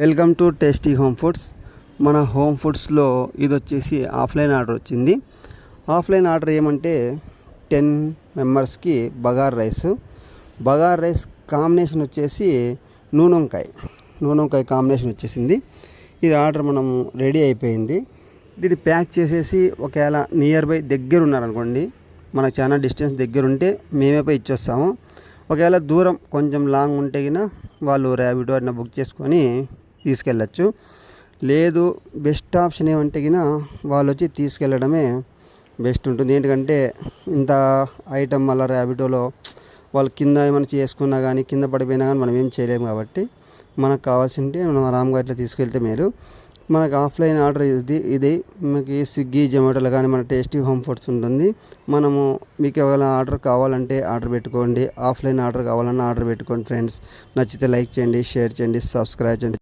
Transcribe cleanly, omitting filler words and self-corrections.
Welcome to tasty home foods. మన home ఫుడ్స్లో ఇది వచ్చేసి ఆఫ్లైన్ ఆర్డర్ వచ్చింది. ఆఫ్లైన్ ఆర్డర్ ఏమంటే 10 మెంబర్స్కి బగార్ రైస్ కాంబినేషన్ వచ్చేసి నూనె వంకాయ కాంబినేషన్ వచ్చేసింది. ఇది ఆర్డర్ మనం రెడీ అయిపోయింది. దీన్ని ప్యాక్ చేసేసి ఒకవేళ నియర్ బై దగ్గర ఉన్నారనుకోండి, మనకు చాలా డిస్టెన్స్ దగ్గర ఉంటే మేమే పోయి ఇచ్చొస్తాము. ఒకవేళ దూరం కొంచెం లాంగ్ ఉంటే గిన వాళ్ళు ర్యాపిడో అన్న బుక్ చేసుకొని తీసుకెళ్ళచ్చు. లేదు బెస్ట్ ఆప్షన్ ఏమంటే గిన వాళ్ళు వచ్చి తీసుకెళ్ళడమే బెస్ట్ ఉంటుంది. ఎందుకంటే ఇంత ఐటమ్ మళ్ళీ ర్యాపిడోలో వాళ్ళు కింద ఏమైనా చేసుకున్నా కానీ కింద పడిపోయినా కానీ మనం ఏం చేయలేము. కాబట్టి మనకు కావాల్సింటే మనం ఆరాంగా ఇట్లా తీసుకెళ్తే మేలు. మనకు ఆఫ్లైన్ ఆర్డర్ ఇది మనకి స్విగ్గీ జొమాటోలో కానీ మన టేస్టీ హోమ్ ఫుడ్స్ ఉంటుంది. మనము మీకు ఎవరైనా ఆర్డర్ కావాలంటే ఆర్డర్ పెట్టుకోండి. ఆఫ్లైన్ ఆర్డర్ కావాలన్నా ఆర్డర్ పెట్టుకోండి ఫ్రెండ్స్. నచ్చితే లైక్ చేయండి, షేర్ చేయండి, సబ్స్క్రైబ్ చేయండి.